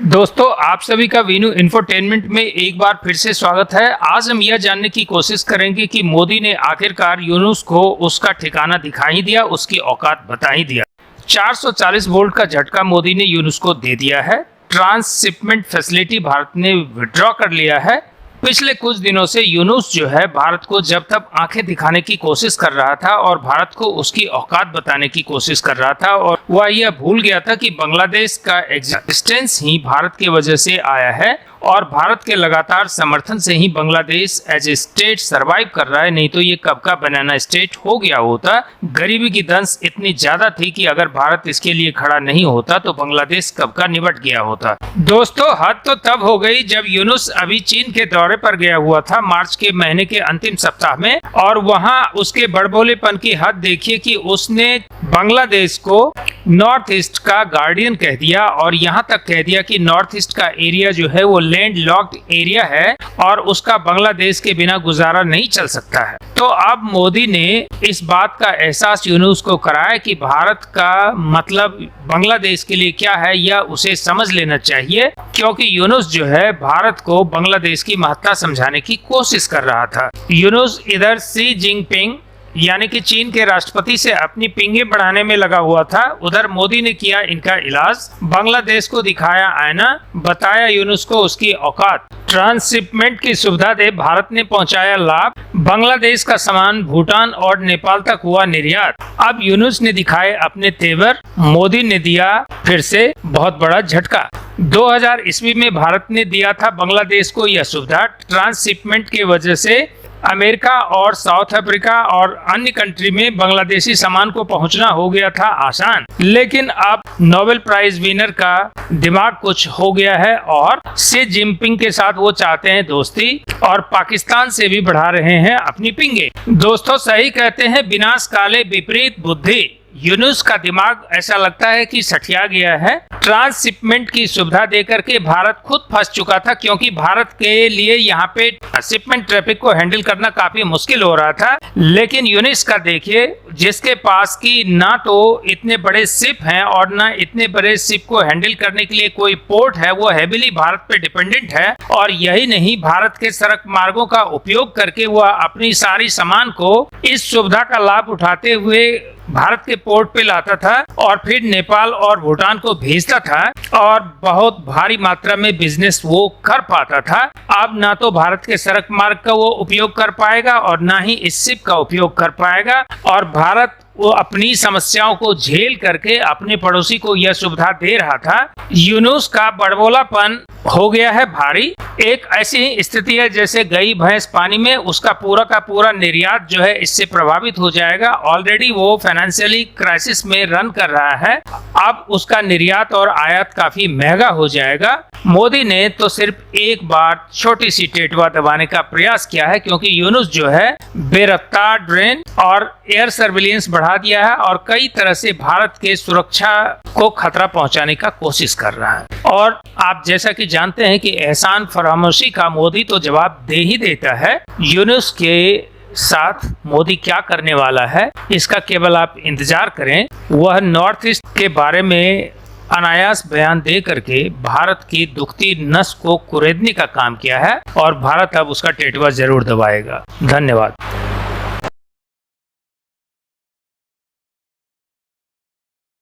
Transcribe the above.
दोस्तों, आप सभी का वीनू इंफोटेनमेंट में एक बार फिर से स्वागत है। आज हम यह जानने की कोशिश करेंगे कि मोदी ने आखिरकार यूनुस को उसका ठिकाना दिखा ही दिया, उसकी औकात बता ही दिया। 440 वोल्ट का झटका मोदी ने यूनुस को दे दिया है। ट्रांसशिपमेंट फैसिलिटी भारत ने विड्रॉ कर लिया है। पिछले कुछ दिनों से यूनुस जो है भारत को जब तक आंखें दिखाने की कोशिश कर रहा था और भारत को उसकी औकात बताने की कोशिश कर रहा था, और वह यह भूल गया था कि बांग्लादेश का एग्जिस्टेंस ही भारत की वजह से आया है और भारत के लगातार समर्थन से ही Bangladesh as a state survive कर रहा है। नहीं तो ये कब का बनाना स्टेट हो गया होता। गरीबी की दंश इतनी ज्यादा थी कि अगर भारत इसके लिए खड़ा नहीं होता तो बांग्लादेश कब का निपट गया होता। दोस्तों, हद तो तब हो गई जब यूनुस अभी चीन के दौरे पर गया हुआ था मार्च के महीने के अंतिम सप्ताह में, और वहां उसके बड़बोलेपन की हद देखिए कि उसने बांग्लादेश को नॉर्थ ईस्ट का गार्डियन कह दिया और यहाँ तक कह दिया कि नॉर्थ ईस्ट का एरिया जो है वो लैंड लॉक्ड एरिया है और उसका बांग्लादेश के बिना गुजारा नहीं चल सकता है। तो अब मोदी ने इस बात का एहसास यूनुस को कराया कि भारत का मतलब बांग्लादेश के लिए क्या है, यह उसे समझ लेना चाहिए, क्योंकि यूनुस जो है भारत को बांग्लादेश की महत्ता समझाने की कोशिश कर रहा था। यूनुस इधर शी जिनपिंग यानी कि चीन के राष्ट्रपति से अपनी पिंगे बढ़ाने में लगा हुआ था, उधर मोदी ने किया इनका इलाज। बांग्लादेश को दिखाया आईना, बताया यूनुस को उसकी औकात। ट्रांसशिपमेंट की सुविधा दे भारत ने पहुंचाया लाभ। बांग्लादेश का सामान भूटान और नेपाल तक हुआ निर्यात। अब यूनुस ने दिखाए अपने तेवर, मोदी ने दिया फिर से बहुत बड़ा झटका। 2000 ईस्वी में भारत ने दिया था बांग्लादेश को यह सुविधा। ट्रांसशिपमेंट की वजह से अमेरिका और साउथ अफ्रीका और अन्य कंट्री में बांग्लादेशी सामान को पहुंचना हो गया था आसान। लेकिन अब नोबेल प्राइज विनर का दिमाग कुछ हो गया है और शी जिनपिंग के साथ वो चाहते हैं दोस्ती और पाकिस्तान से भी बढ़ा रहे हैं अपनी पिंगे। दोस्तों, सही कहते हैं विनाश काले विपरीत बुद्धि। यूनुस का दिमाग ऐसा लगता है कि सठिया गया है। ट्रांसशिपमेंट की सुविधा देकर के भारत खुद फंस चुका था, क्योंकि भारत के लिए यहाँ पे शिपमेंट ट्रैफिक को हैंडल करना काफी मुश्किल हो रहा था। लेकिन यूनुस का देखिए, जिसके पास की ना तो इतने बड़े शिप हैं और ना इतने बड़े शिप को हैंडल करने के लिए कोई पोर्ट है, वो हैविली भारत पे डिपेंडेंट है। और यही नहीं, भारत के सड़क मार्गों का उपयोग करके वह अपनी सारी सामान को इस सुविधा का लाभ उठाते हुए भारत के पोर्ट पे लाता था और फिर नेपाल और भूटान को भेजता था और बहुत भारी मात्रा में बिजनेस वो कर पाता था। अब ना तो भारत के सड़क मार्ग का वो उपयोग कर पाएगा और ना ही इस शिप का उपयोग कर पाएगा, और भारत वो अपनी समस्याओं को झेल करके अपने पड़ोसी को यह सुविधा दे रहा था। यूनुस का बड़बोलापन हो गया है भारी। एक ऐसी ही स्थिति है जैसे गई भैंस पानी में, उसका पूरा का पूरा निर्यात जो है इससे प्रभावित हो जाएगा। ऑलरेडी वो फाइनेंशियली क्राइसिस में रन कर रहा है, अब उसका निर्यात और आयात काफी महंगा हो जाएगा। मोदी ने तो सिर्फ एक बार छोटी सी टेटवा दबाने का प्रयास किया है, क्योंकि यूनुस जो है बेरफ्तार ड्रोन और एयर सर्विलेंस बढ़ा दिया है और कई तरह से भारत के सुरक्षा को खतरा पहुंचाने का कोशिश कर रहा है। और आप जैसा कि जानते हैं कि एहसान फरामोशी का मोदी तो जवाब दे ही देता है। यूनुस के साथ मोदी क्या करने वाला है, इसका केवल आप इंतजार करें। वह नॉर्थ ईस्ट के बारे में अनायास बयान दे करके भारत की दुखती नस को कुरेदने का काम किया है और भारत अब उसका टेटवा जरूर दबाएगा। धन्यवाद।